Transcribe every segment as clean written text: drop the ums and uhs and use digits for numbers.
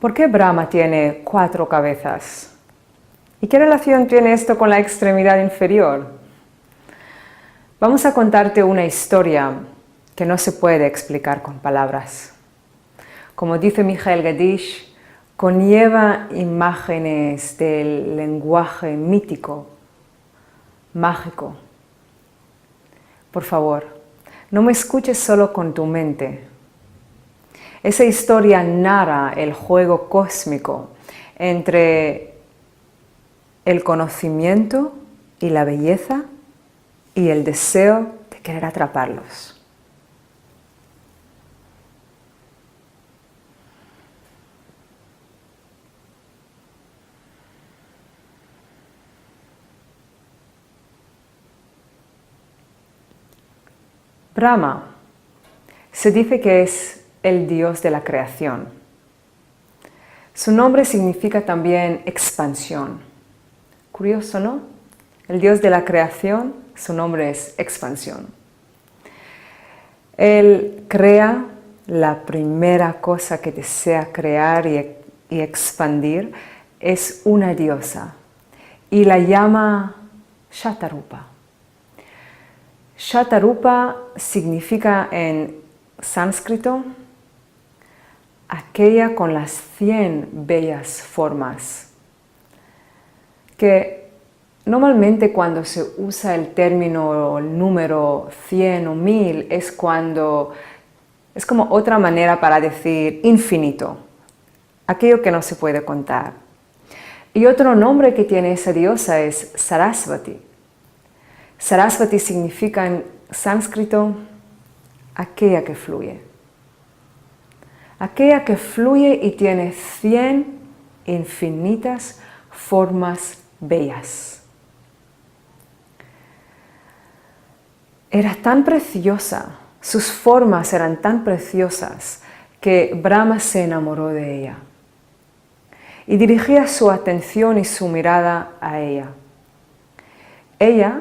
¿Por qué Brahma tiene 4 cabezas? ¿Y qué relación tiene esto con la extremidad inferior? Vamos a contarte una historia que no se puede explicar con palabras. Como dice Michael Gadish, conlleva imágenes del lenguaje mítico, mágico. Por favor, no me escuches solo con tu mente. Esa historia narra el juego cósmico entre el conocimiento y la belleza y el deseo de querer atraparlos. Brahma se dice que es el dios de la creación. Su nombre significa también expansión. Curioso, ¿no? El dios de la creación, su nombre es expansión. Él crea la primera cosa que desea crear y expandir, es una diosa y la llama Shatarupa. Shatarupa significa en sánscrito aquella con las 100 bellas formas, que normalmente cuando se usa el término o el número 100 o 1000 es como otra manera para decir infinito, aquello que no se puede contar. Y otro nombre que tiene esa diosa es Sarasvati. Sarasvati significa en sánscrito aquella que fluye. Aquella que fluye y tiene 100 infinitas formas bellas. Era tan preciosa, sus formas eran tan preciosas que Brahma se enamoró de ella y dirigía su atención y su mirada a ella. Ella,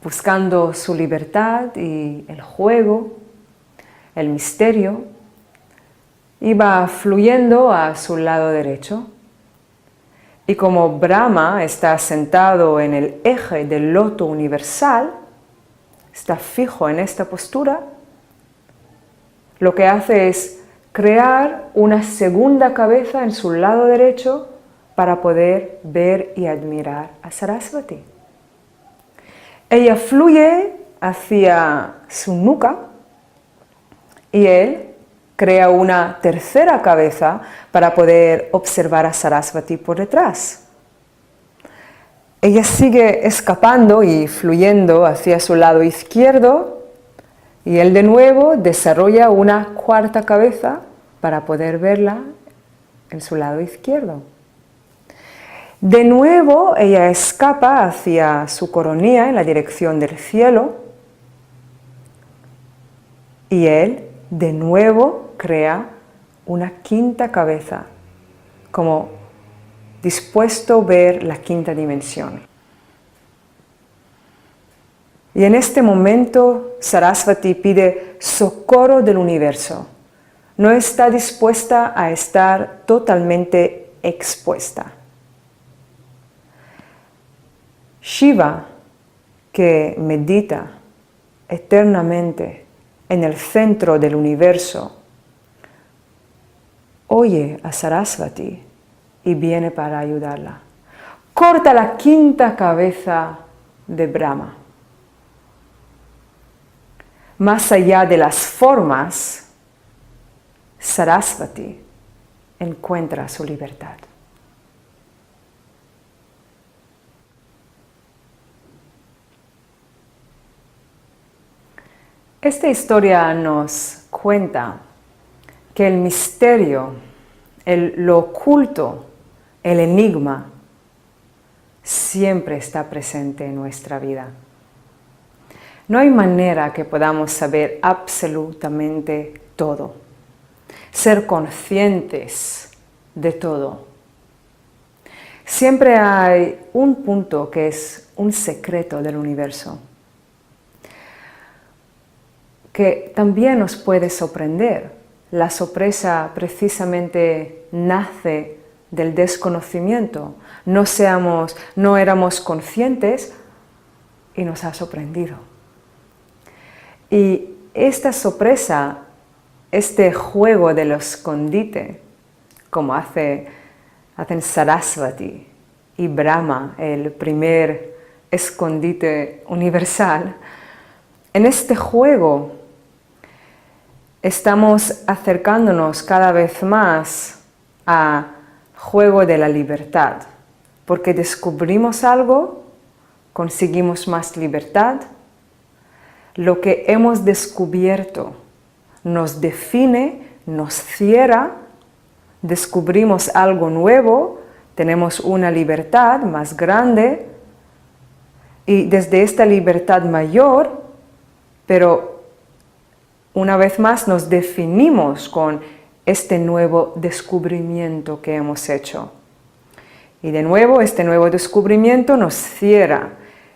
buscando su libertad y el juego, el misterio, iba fluyendo a su lado derecho. Y como Brahma está sentado en el eje del loto universal, está fijo en esta postura, lo que hace es crear una segunda cabeza en su lado derecho para poder ver y admirar a Sarasvati. Ella fluye hacia su nuca y él crea una tercera cabeza para poder observar a Sarasvati por detrás. Ella sigue escapando y fluyendo hacia su lado izquierdo y él de nuevo desarrolla una cuarta cabeza para poder verla en su lado izquierdo. De nuevo ella escapa hacia su coronilla en la dirección del cielo y él de nuevo crea una quinta cabeza, como dispuesto a ver la quinta dimensión. Y en este momento Sarasvati pide socorro del universo. No está dispuesta a estar totalmente expuesta. Shiva, que medita eternamente en el centro del universo, oye a Sarasvati y viene para ayudarla. Corta la quinta cabeza de Brahma. Más allá de las formas, Sarasvati encuentra su libertad. Esta historia nos cuenta que el misterio, lo oculto, el enigma, siempre está presente en nuestra vida. No hay manera que podamos saber absolutamente todo, ser conscientes de todo. Siempre hay un punto que es un secreto del universo, que también nos puede sorprender. la sorpresa precisamente nace del desconocimiento. No éramos conscientes y nos ha sorprendido. Y esta sorpresa, este juego del escondite, como hacen Sarasvati y Brahma, el primer escondite universal, en este juego estamos acercándonos cada vez más al juego de la libertad, porque descubrimos algo, conseguimos más libertad. Lo que hemos descubierto nos define, nos cierra, descubrimos algo nuevo, tenemos una libertad más grande y desde esta libertad mayor, pero una vez más nos definimos con este nuevo descubrimiento que hemos hecho. Y de nuevo este nuevo descubrimiento nos cierra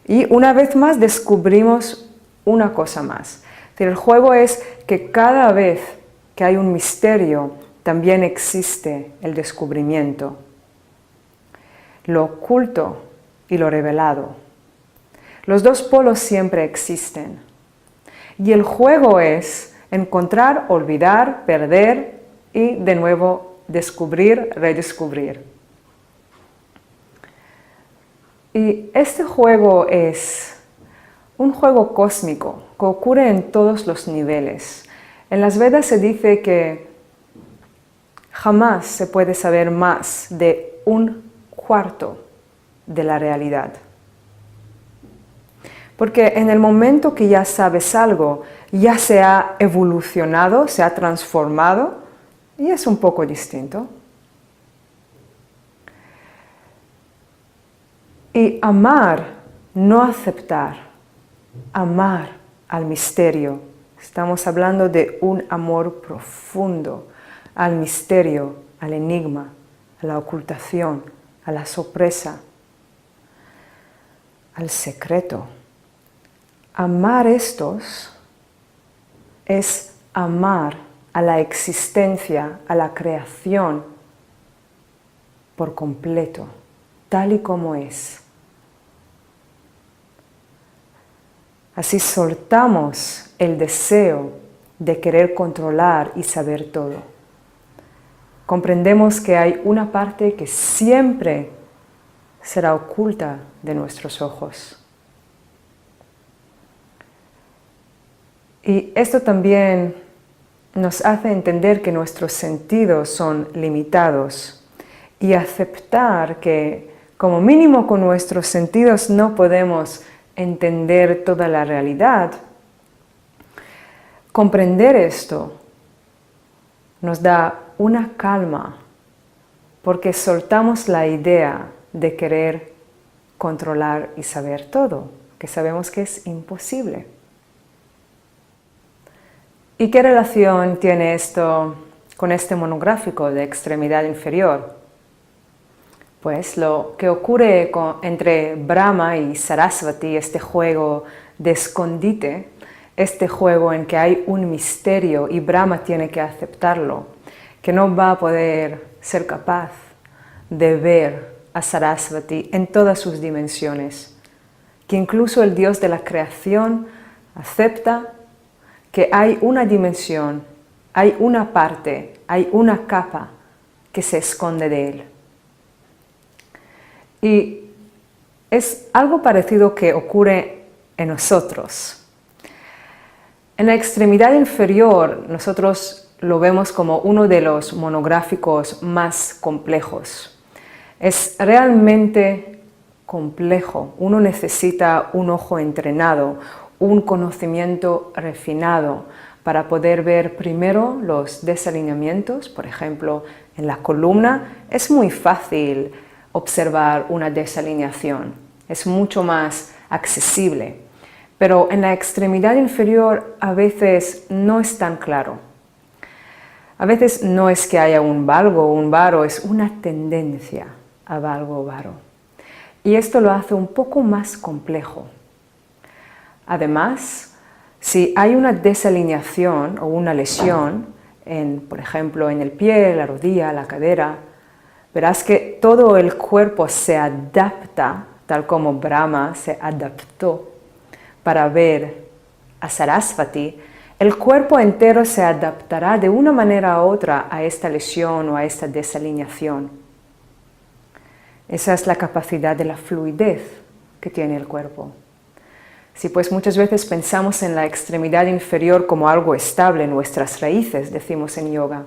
y una vez más descubrimos una cosa más. El juego es que cada vez que hay un misterio, también existe el descubrimiento, lo oculto y lo revelado. Los dos polos siempre existen. Y el juego es encontrar, olvidar, perder y de nuevo descubrir, redescubrir. Y este juego es un juego cósmico que ocurre en todos los niveles. En las Vedas se dice que jamás se puede saber más de 1/4 de la realidad. Porque en el momento que ya sabes algo, ya se ha evolucionado, se ha transformado y es un poco distinto. Y amar, no aceptar, amar al misterio. Estamos hablando de un amor profundo al misterio, al enigma, a la ocultación, a la sorpresa, al secreto. Amar estos es amar a la existencia, a la creación por completo, tal y como es. Así soltamos el deseo de querer controlar y saber todo. Comprendemos que hay una parte que siempre será oculta de nuestros ojos. Y esto también nos hace entender que nuestros sentidos son limitados y aceptar que, como mínimo con nuestros sentidos, no podemos entender toda la realidad. Comprender esto nos da una calma porque soltamos la idea de querer controlar y saber todo, que sabemos que es imposible. ¿Y qué relación tiene esto con este monográfico de extremidad inferior? Pues lo que ocurre entre Brahma y Sarasvati, este juego de escondite, este juego en que hay un misterio y Brahma tiene que aceptarlo, que no va a poder ser capaz de ver a Sarasvati en todas sus dimensiones, que incluso el Dios de la creación acepta que hay una dimensión, hay una parte, hay una capa que se esconde de él. Y es algo parecido que ocurre en nosotros. En la extremidad inferior nosotros lo vemos como uno de los monográficos más complejos. Es realmente complejo. Uno necesita un ojo entrenado, un conocimiento refinado para poder ver primero los desalineamientos. Por ejemplo, en la columna es muy fácil observar una desalineación, es mucho más accesible, pero en la extremidad inferior a veces no es tan claro. A veces no es que haya un valgo o un varo, es una tendencia a valgo o varo. Y esto lo hace un poco más complejo. Además, si hay una desalineación o una lesión, por ejemplo, en el pie, la rodilla, la cadera, verás que todo el cuerpo se adapta, tal como Brahma se adaptó para ver a Sarasvati. El cuerpo entero se adaptará de una manera u otra a esta lesión o a esta desalineación. Esa es la capacidad de la fluidez que tiene el cuerpo. Si pues muchas veces pensamos en la extremidad inferior como algo estable, nuestras raíces, decimos en yoga,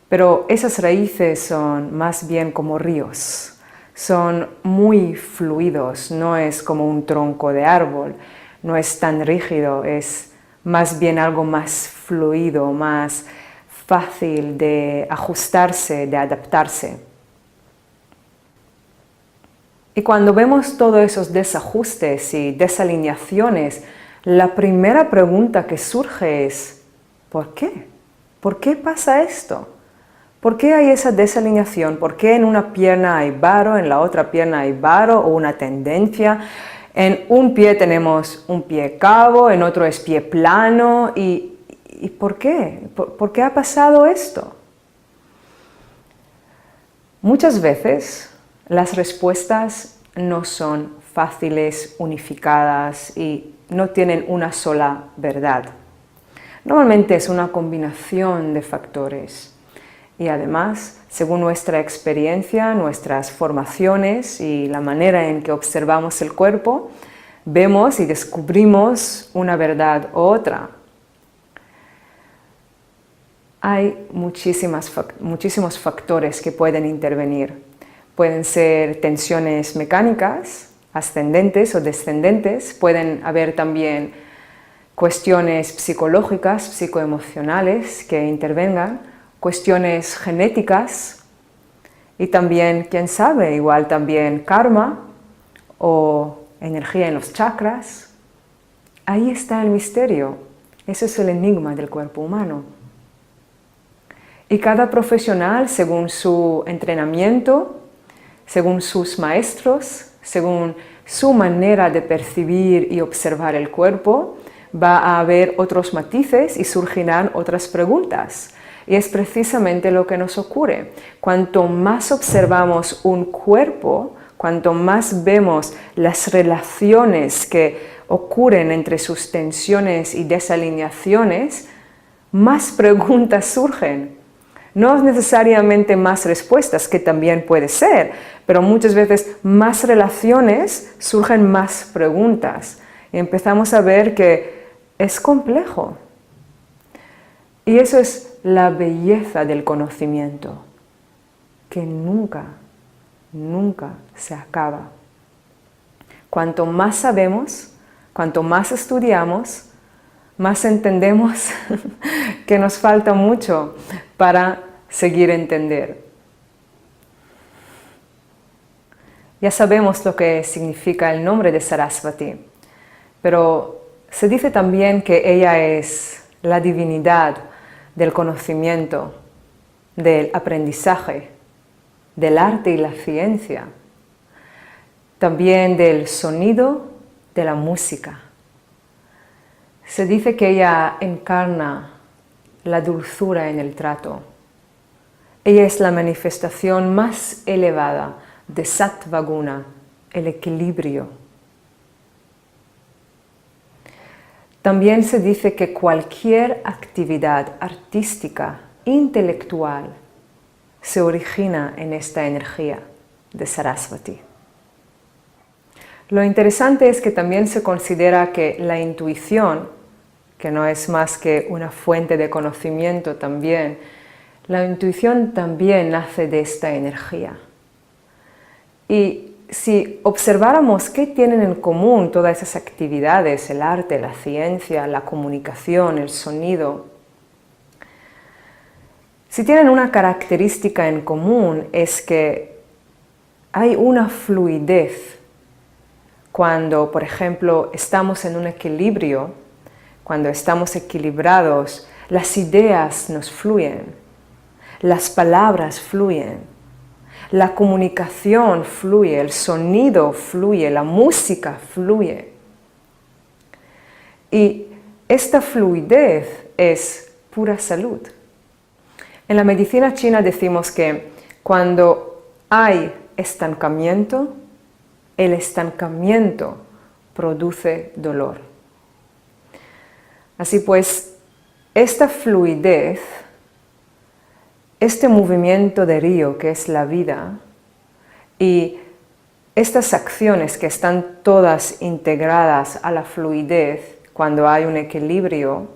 pero esas raíces son más bien como ríos, son muy fluidos, no es como un tronco de árbol, no es tan rígido, es más bien algo más fluido, más fácil de ajustarse, de adaptarse. Y cuando vemos todos esos desajustes y desalineaciones, la primera pregunta que surge es, ¿por qué? ¿Por qué pasa esto? ¿Por qué hay esa desalineación? ¿Por qué en una pierna hay varo, en la otra pierna hay varo o una tendencia? En un pie tenemos un pie cabo, en otro es pie plano. ¿Y por qué? ¿Por qué ha pasado esto? Muchas veces las respuestas no son fáciles, unificadas y no tienen una sola verdad. Normalmente es una combinación de factores y además, según nuestra experiencia, nuestras formaciones y la manera en que observamos el cuerpo, vemos y descubrimos una verdad u otra. Hay muchísimos factores que pueden intervenir. Pueden ser tensiones mecánicas, ascendentes o descendentes, pueden haber también cuestiones psicológicas, psicoemocionales que intervengan, cuestiones genéticas y también, quién sabe, igual también karma o energía en los chakras. Ahí está el misterio, ese es el enigma del cuerpo humano. Y cada profesional, según su entrenamiento, según sus maestros, según su manera de percibir y observar el cuerpo, va a haber otros matices y surgirán otras preguntas. Y es precisamente lo que nos ocurre. Cuanto más observamos un cuerpo, cuanto más vemos las relaciones que ocurren entre sus tensiones y desalineaciones, más preguntas surgen. No es necesariamente más respuestas, que también puede ser, pero muchas veces más relaciones surgen más preguntas. Y empezamos a ver que es complejo. Y eso es la belleza del conocimiento, que nunca se acaba. Cuanto más sabemos, cuanto más estudiamos, más entendemos que nos falta mucho para seguir entender. Ya sabemos lo que significa el nombre de Sarasvati, pero se dice también que ella es la divinidad del conocimiento, del aprendizaje, del arte y la ciencia, también del sonido, de la música. Se dice que ella encarna la dulzura en el trato. Ella es la manifestación más elevada de Sattva Guna, el equilibrio. También se dice que cualquier actividad artística, intelectual, se origina en esta energía de Sarasvati. Lo interesante es que también se considera que la intuición, que no es más que una fuente de conocimiento también, la intuición también nace de esta energía. Y si observáramos qué tienen en común todas esas actividades, el arte, la ciencia, la comunicación, el sonido, si tienen una característica en común es que hay una fluidez. Cuando, por ejemplo, estamos en un equilibrio, cuando estamos equilibrados, las ideas nos fluyen, las palabras fluyen, la comunicación fluye, el sonido fluye, la música fluye. Y esta fluidez es pura salud. En la medicina china decimos que cuando hay estancamiento, el estancamiento produce dolor. Así pues, esta fluidez, este movimiento de río que es la vida y estas acciones que están todas integradas a la fluidez cuando hay un equilibrio,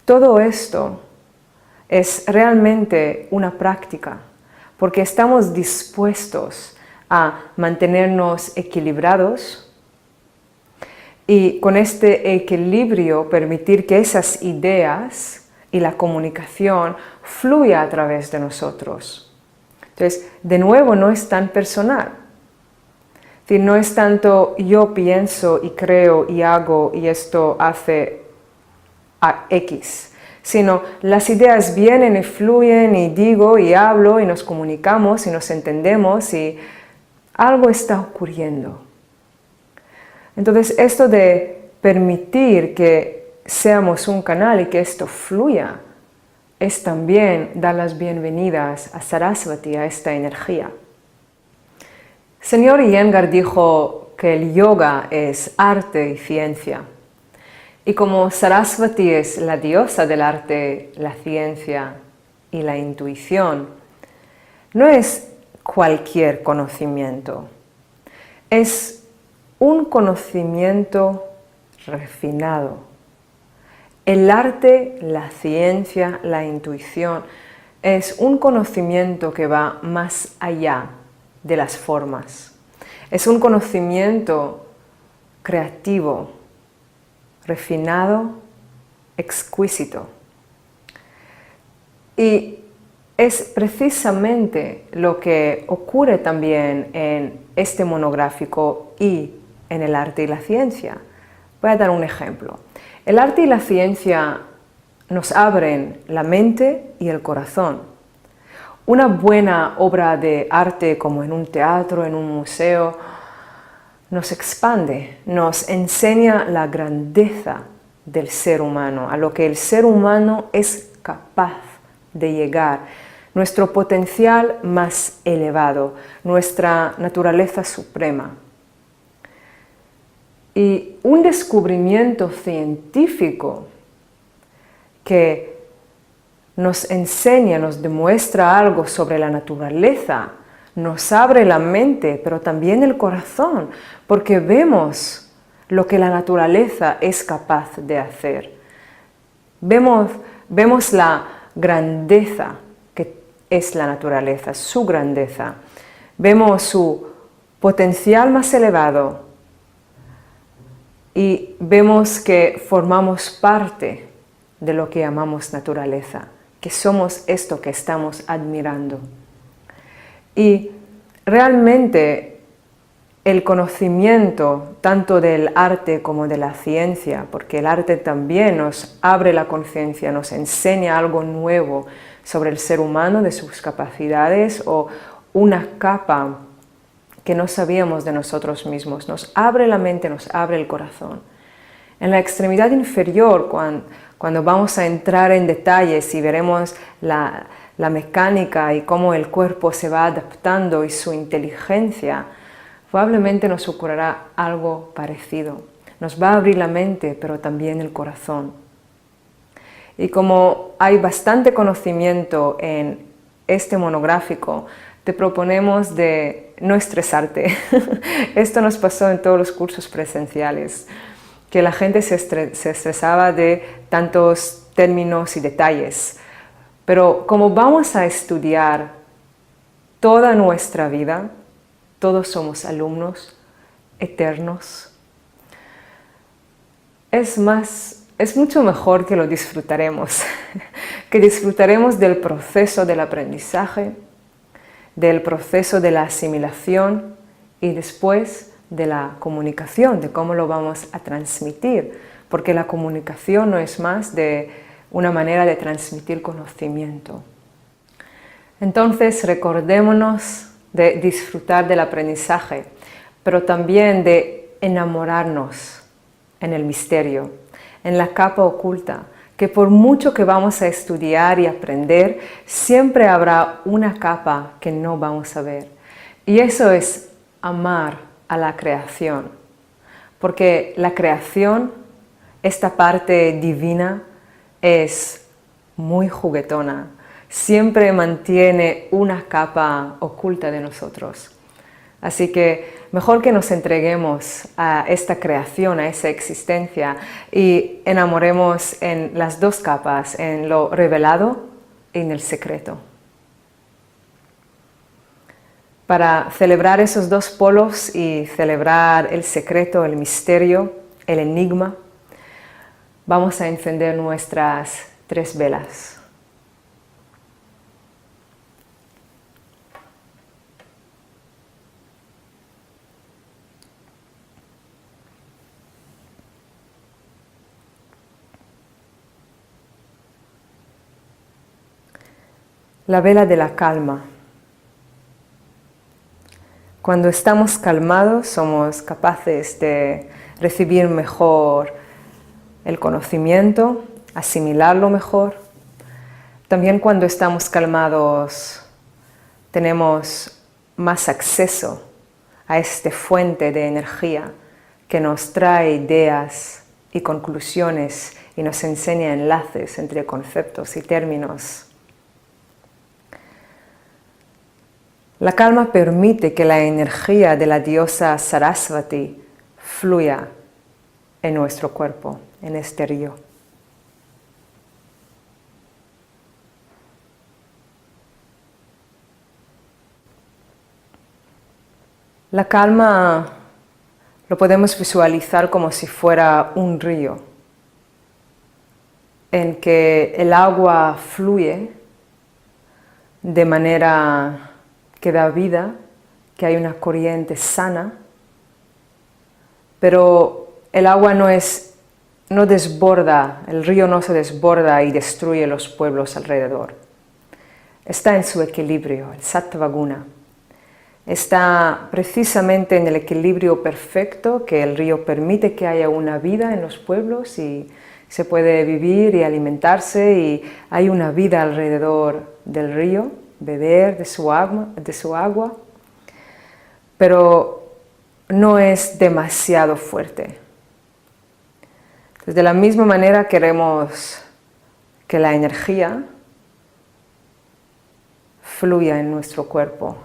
todo esto es realmente una práctica, porque estamos dispuestos a mantenernos equilibrados y con este equilibrio permitir que esas ideas y la comunicación fluya a través de nosotros. Entonces, de nuevo, no es tan personal. Es decir, no es tanto yo pienso y creo y hago y esto hace a X, sino las ideas vienen y fluyen y digo y hablo y nos comunicamos y nos entendemos y algo está ocurriendo. Entonces, esto de permitir que seamos un canal y que esto fluya, es también dar las bienvenidas a Sarasvati, a esta energía. Señor Iyengar dijo que el yoga es arte y ciencia. Y como Sarasvati es la diosa del arte, la ciencia y la intuición, no es cualquier conocimiento, es un conocimiento refinado. El arte, la ciencia, la intuición es un conocimiento que va más allá de las formas. Es un conocimiento creativo, refinado, exquisito. Y es precisamente lo que ocurre también en este monográfico y en el arte y la ciencia. Voy a dar un ejemplo. El arte y la ciencia nos abren la mente y el corazón. Una buena obra de arte, como en un teatro, en un museo, nos expande, nos enseña la grandeza del ser humano, a lo que el ser humano es capaz de llegar, nuestro potencial más elevado, nuestra naturaleza suprema. Y un descubrimiento científico que nos enseña, nos demuestra algo sobre la naturaleza, nos abre la mente, pero también el corazón, porque vemos lo que la naturaleza es capaz de hacer. Vemos la grandeza que es la naturaleza, su grandeza. Vemos su potencial más elevado y vemos que formamos parte de lo que llamamos naturaleza, que somos esto que estamos admirando. Y realmente el conocimiento tanto del arte como de la ciencia, porque el arte también nos abre la conciencia, nos enseña algo nuevo sobre el ser humano, de sus capacidades o una capa que no sabíamos de nosotros mismos, nos abre la mente, nos abre el corazón. En la extremidad inferior, cuando vamos a entrar en detalles y veremos la mecánica y cómo el cuerpo se va adaptando y su inteligencia, probablemente nos ocurrirá algo parecido. Nos va a abrir la mente, pero también el corazón. Y como hay bastante conocimiento en este monográfico, te proponemos de no estresarte. Esto nos pasó en todos los cursos presenciales, que la gente se estresaba de tantos términos y detalles. Pero como vamos a estudiar toda nuestra vida, todos somos alumnos eternos, es mucho mejor que lo disfrutaremos, que disfrutaremos del proceso del aprendizaje, del proceso de la asimilación y después de la comunicación, de cómo lo vamos a transmitir, porque la comunicación no es más de una manera de transmitir conocimiento. Entonces, recordémonos de disfrutar del aprendizaje, pero también de enamorarnos en el misterio, en la capa oculta, que por mucho que vamos a estudiar y aprender, siempre habrá una capa que no vamos a ver. Y eso es amar a la creación, porque la creación, esta parte divina, es muy juguetona, siempre mantiene una capa oculta de nosotros. Así que mejor que nos entreguemos a esta creación, a esa existencia y enamoremos en las dos capas, en lo revelado y en el secreto. Para celebrar esos dos polos y celebrar el secreto, el misterio, el enigma, vamos a encender nuestras 3 velas. La vela de la calma. Cuando estamos calmados somos capaces de recibir mejor el conocimiento, asimilarlo mejor. También cuando estamos calmados tenemos más acceso a esta fuente de energía que nos trae ideas y conclusiones y nos enseña enlaces entre conceptos y términos. La calma permite que la energía de la diosa Sarasvati fluya en nuestro cuerpo, en este río. La calma lo podemos visualizar como si fuera un río en que el agua fluye de manera que da vida, que hay una corriente sana, pero el agua no desborda, el río no se desborda y destruye los pueblos alrededor. Está en su equilibrio, el sattva guna. Está precisamente en el equilibrio perfecto que el río permite que haya una vida en los pueblos y se puede vivir y alimentarse y hay una vida alrededor del río, beber de su agua, pero no es demasiado fuerte. Entonces, de la misma manera queremos que la energía fluya en nuestro cuerpo,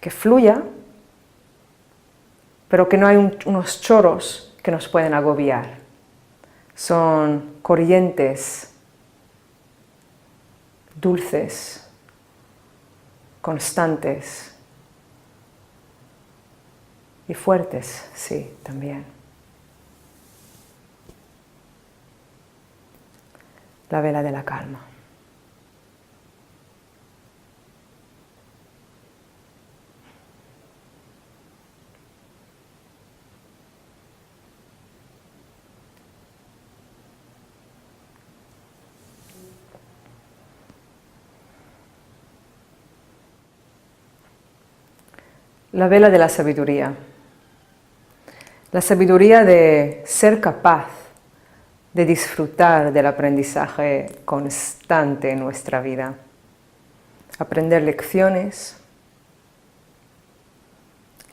que fluya, pero que no hay unos chorros que nos pueden agobiar. Son corrientes dulces, constantes y fuertes, sí, también. La vela de la calma. La vela de la sabiduría. La sabiduría de ser capaz de disfrutar del aprendizaje constante en nuestra vida. Aprender lecciones,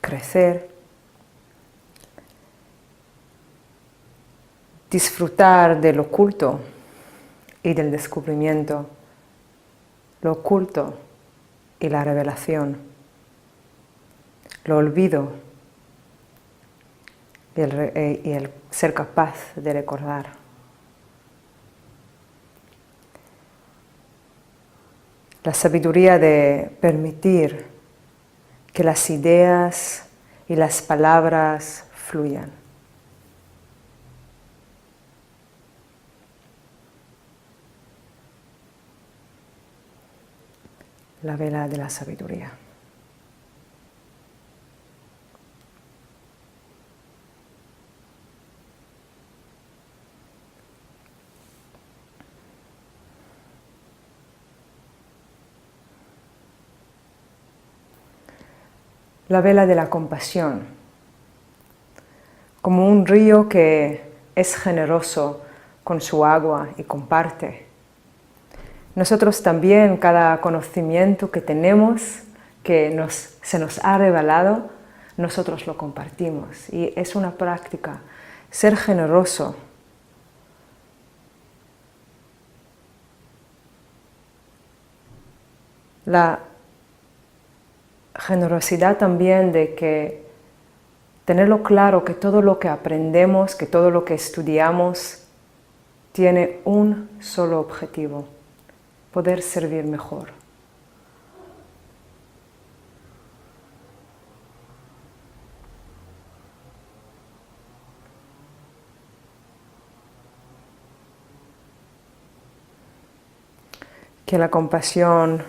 crecer, disfrutar del oculto y del descubrimiento, lo oculto y la revelación. Lo olvido y el ser capaz de recordar. La sabiduría de permitir que las ideas y las palabras fluyan. La vela de la sabiduría. La vela de la compasión, como un río que es generoso con su agua y comparte. Nosotros también, cada conocimiento que tenemos, que se nos ha revelado, nosotros lo compartimos. Y es una práctica, ser generoso. La generosidad también de que tenerlo claro que todo lo que aprendemos, que todo lo que estudiamos, tiene un solo objetivo: poder servir mejor. Que la compasión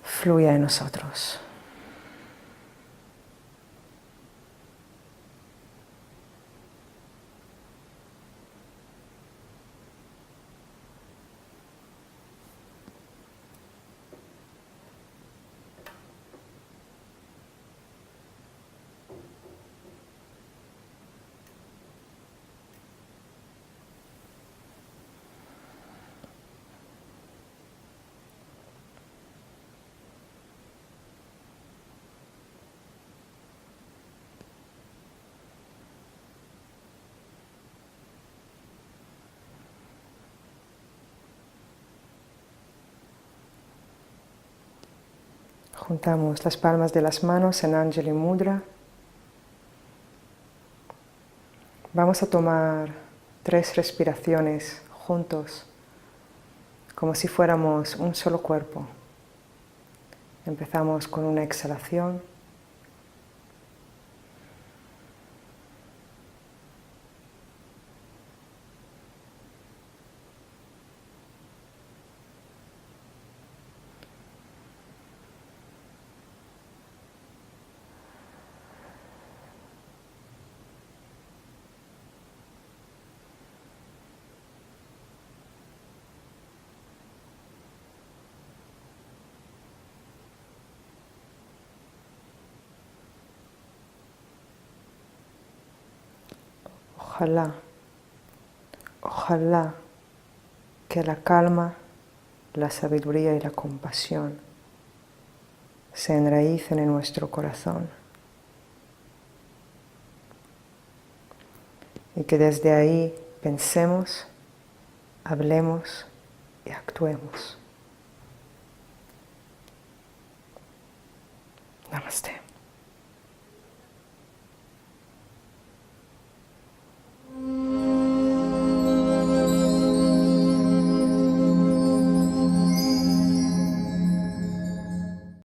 fluya en nosotros. Juntamos las palmas de las manos en Anjali Mudra. Vamos a tomar 3 respiraciones juntos, como si fuéramos un solo cuerpo. Empezamos con una exhalación. Ojalá que la calma, la sabiduría y la compasión se enraícen en nuestro corazón y que desde ahí pensemos, hablemos y actuemos. Namaste.